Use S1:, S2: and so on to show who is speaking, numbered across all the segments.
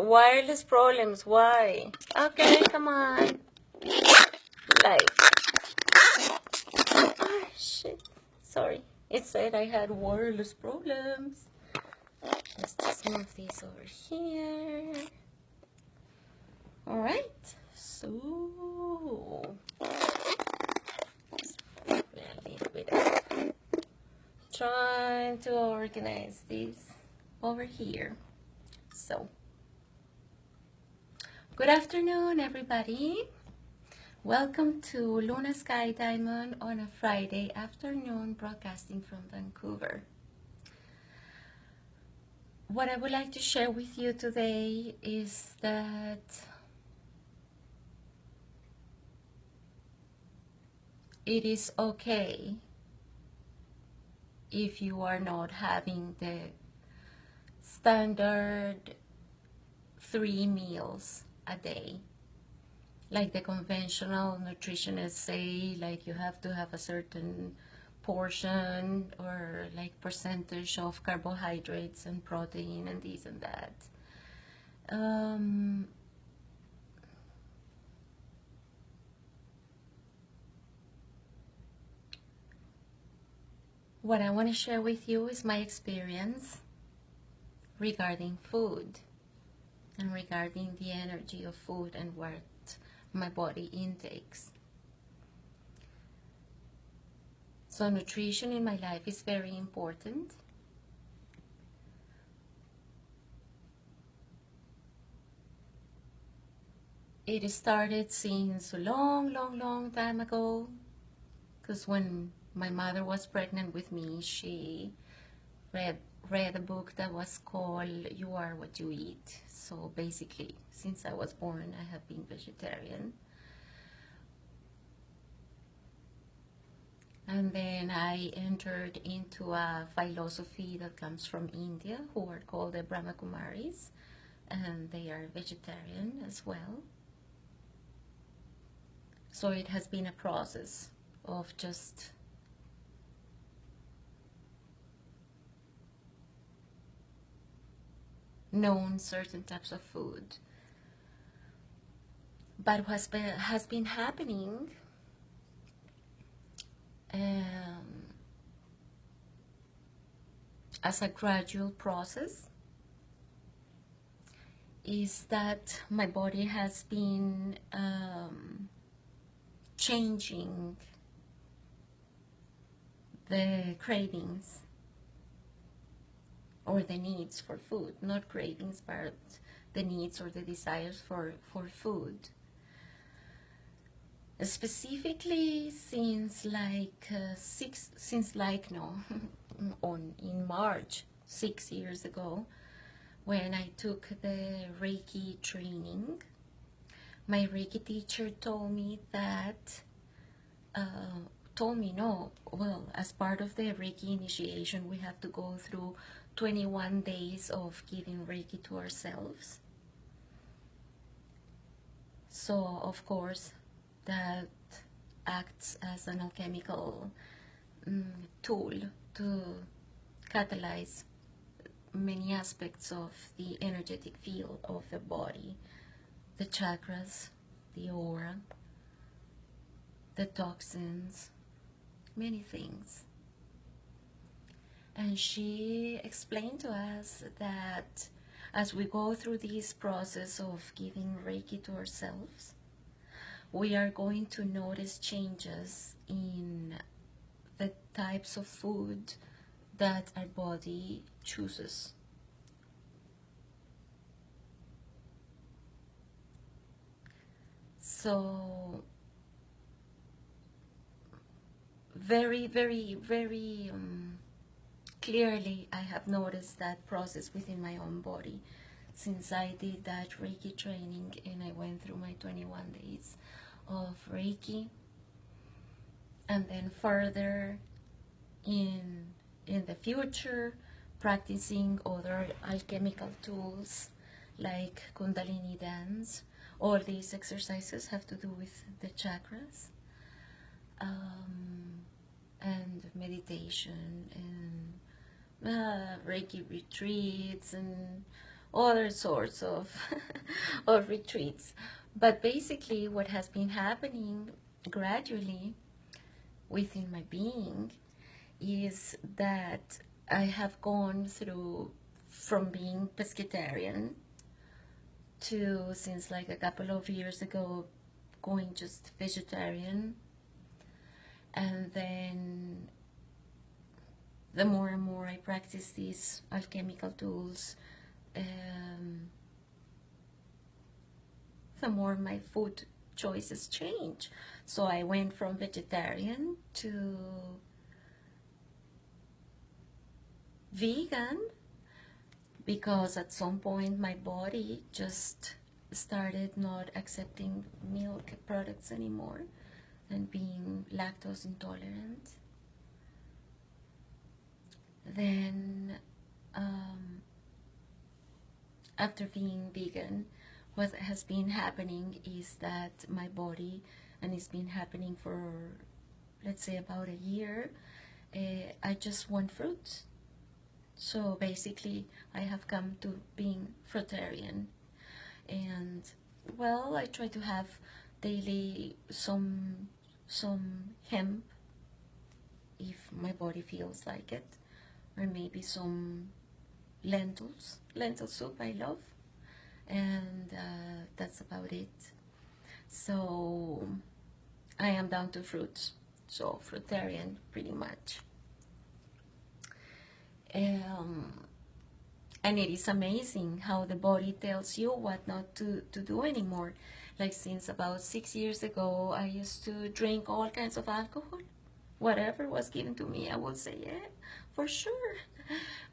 S1: wireless problems. Why? Okay, come on. Like, oh, shit. Sorry. It said I had wireless problems. Let's just move this over here. All right. So, a little bit of trying to organize this over here. So, good afternoon, everybody. Welcome to Luna Sky Diamond on a Friday afternoon, broadcasting from Vancouver. What I would like to share with you today is that it is okay if you are not having the standard 3 meals a day. Like the conventional nutritionists say, like you have to have a certain portion or like percentage of carbohydrates and protein and this and that. What I want to share with you is my experience regarding food and regarding the energy of food and what my body intakes. So nutrition in my life is very important. It started since a long time ago, because when my mother was pregnant with me, she read a book that was called You Are What You Eat. So basically, since I was born, I have been vegetarian. And then I entered into a philosophy that comes from India, who are called the Brahma Kumaris, and they are vegetarian as well. So it has been a process of just known certain types of food. But what has been happening as a gradual process is that my body has been changing the cravings or the needs for food, not cravings, but the needs or the desires for food. Specifically since in March 6 years ago, when I took the Reiki training, my Reiki teacher told me that as part of the Reiki initiation, we have to go through 21 days of giving Reiki to ourselves. So, of course, that acts as an alchemical tool to catalyze many aspects of the energetic field of the body, the chakras, the aura, the toxins, many things. And she explained to us that as we go through this process of giving Reiki to ourselves, we are going to notice changes in the types of food that our body chooses. So very clearly I have noticed that process within my own body since I did that Reiki training and I went through my 21 days of Reiki, and then further in the future practicing other alchemical tools like Kundalini dance. All these exercises have to do with the chakras, and meditation and Reiki retreats and other sorts of of retreats. But basically what has been happening gradually within my being is that I have gone through from being pescatarian to, since like a couple of years ago, going just vegetarian. And then the more and more I practice these alchemical tools, the more my food choices change. So I went from vegetarian to vegan because at some point my body just started not accepting milk products anymore and being lactose intolerant. Then after being vegan, what has been happening is that my body, and it's been happening for, let's say, about a year, I just want fruit. So basically I have come to being fruitarian. And well, I try to have daily some hemp if my body feels like it, or maybe some lentil soup I love, and that's about it. So I am down to fruits, so fruitarian pretty much. And it is amazing how the body tells you what not to do anymore. Like since about 6 years ago, I used to drink all kinds of alcohol. Whatever was given to me, I would say, yeah, for sure.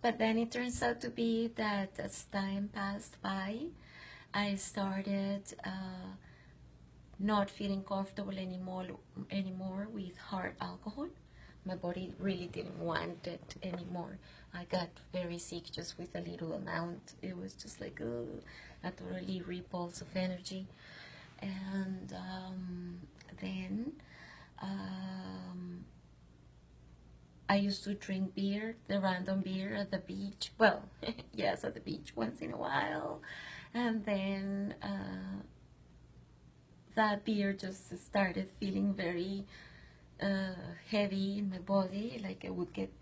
S1: But then it turns out to be that as time passed by, I started not feeling comfortable anymore with hard alcohol. My body really didn't want it anymore. I got very sick just with a little amount. It was just like a totally repulsive energy. And then I used to drink beer, the random beer at the beach. Well, yes, at the beach once in a while. And then that beer just started feeling very heavy in my body, like I would get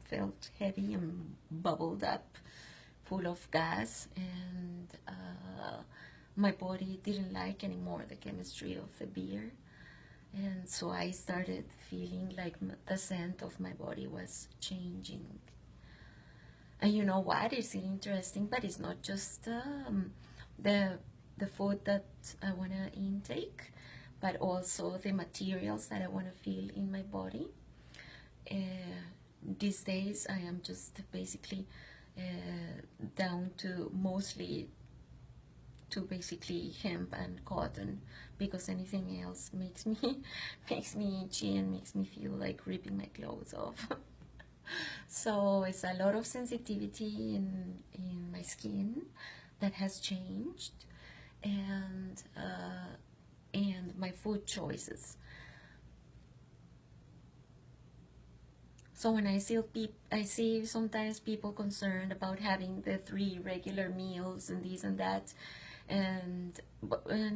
S1: felt heavy and bubbled up, full of gas, and my body didn't like anymore the chemistry of the beer. And so I started feeling like the scent of my body was changing. And you know what? It's interesting, but it's not just the food that I want to intake, but also the materials that I want to feel in my body. These days I am just basically down to mostly to basically hemp and cotton, because anything else makes me makes me itchy and makes me feel like ripping my clothes off. So it's a lot of sensitivity in my skin that has changed, and my food choices. So when I see sometimes people concerned about having the 3 regular meals and this and that, and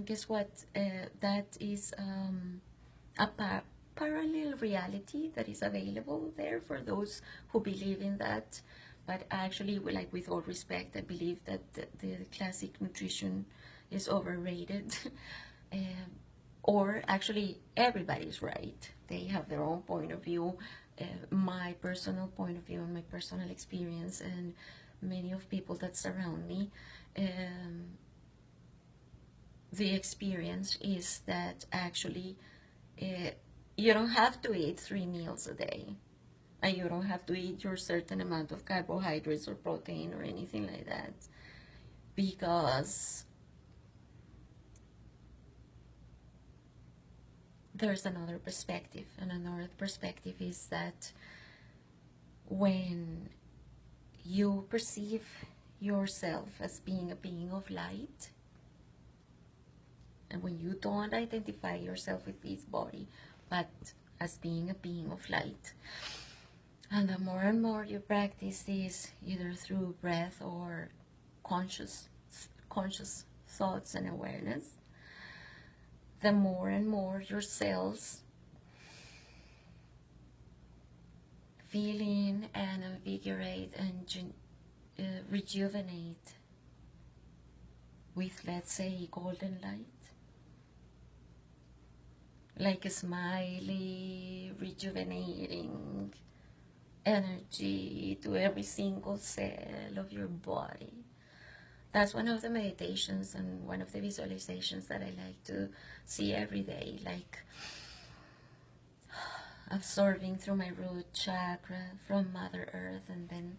S1: guess what? That is a parallel reality that is available there for those who believe in that. But actually, like, with all respect, I believe that the classic nutrition is overrated. Or actually, everybody's right. They have their own point of view. My personal point of view and my personal experience, and many of people that surround me, the experience is that actually you don't have to eat 3 meals a day, and you don't have to eat your certain amount of carbohydrates or protein or anything like that, because there's another perspective. And another perspective is that when you perceive yourself as being a being of light, and when you don't identify yourself with this body, but as being a being of light, and the more and more you practice this, either through breath or conscious thoughts and awareness, the more and more your cells feeling and invigorate and rejuvenate with, let's say, golden light, like a smiley, rejuvenating energy to every single cell of your body. That's one of the meditations and one of the visualizations that I like to see every day, like absorbing through my root chakra from Mother Earth, and then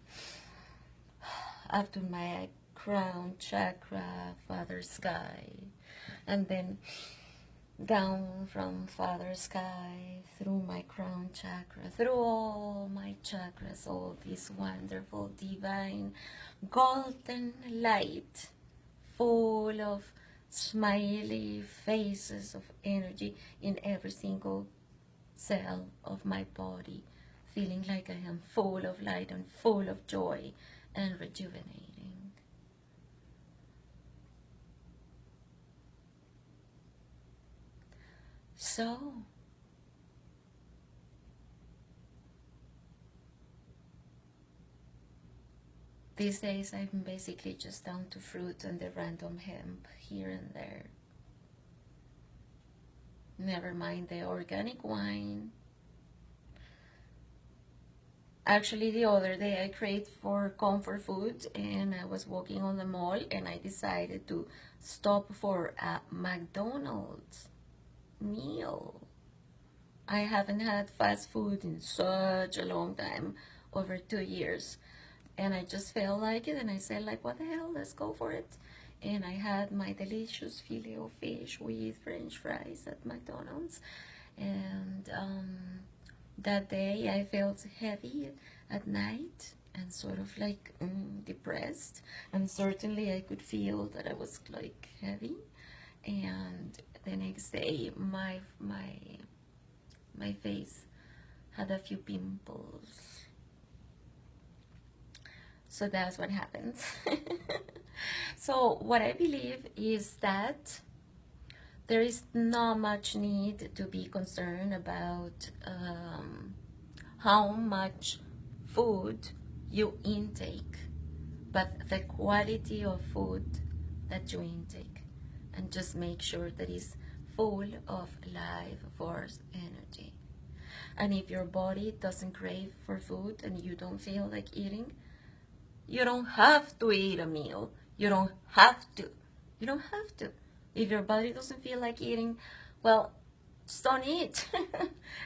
S1: up to my crown chakra, Father Sky, and then down from Father Sky through my crown chakra, through all my chakras, all this wonderful divine golden light full of smiley faces of energy in every single cell of my body, feeling like I am full of light and full of joy and rejuvenating. So, these days I'm basically just down to fruit and the random hemp here and there. Never mind the organic wine. Actually, the other day I craved for comfort food and I was walking on the mall and I decided to stop for a McDonald's meal. I haven't had fast food in such a long time, over 2 years, and I just felt like it, and I said, like, what the hell, let's go for it. And I had my delicious filet of fish with French fries at McDonald's, and that day I felt heavy at night and sort of like depressed, and certainly I could feel that I was like heavy. And the next day my face had a few pimples. So that's what happens. So what I believe is that there is not much need to be concerned about how much food you intake, but the quality of food that you intake. And just make sure that it's full of life force energy. And if your body doesn't crave for food and you don't feel like eating, you don't have to eat a meal. You don't have to. You don't have to. If your body doesn't feel like eating, well, just don't eat.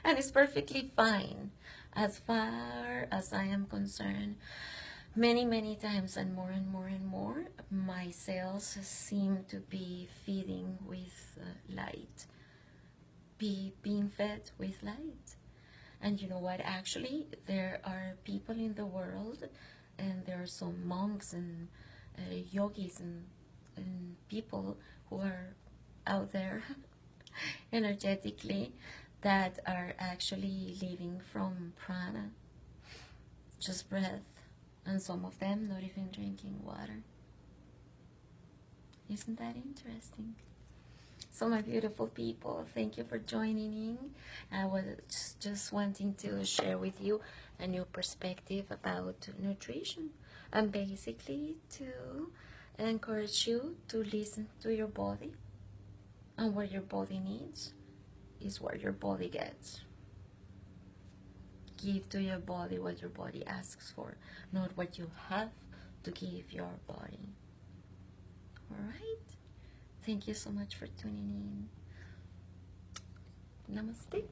S1: And it's perfectly fine. As far as I am concerned, many times and more, my cells seem to be feeding with light, being fed with light. And you know what, actually there are people in the world, and there are some monks and yogis and people who are out there energetically, that are actually living from prana, just breath. And some of them not even drinking water. Isn't that interesting? So my beautiful people, thank you for joining in. I was just wanting to share with you a new perspective about nutrition, and basically to encourage you to listen to your body, and what your body needs is what your body gets. Give to your body what your body asks for, not what you have to give your body. Alright? Thank you so much for tuning in. Namaste.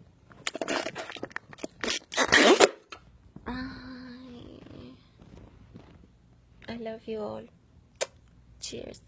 S1: I love you all. Cheers.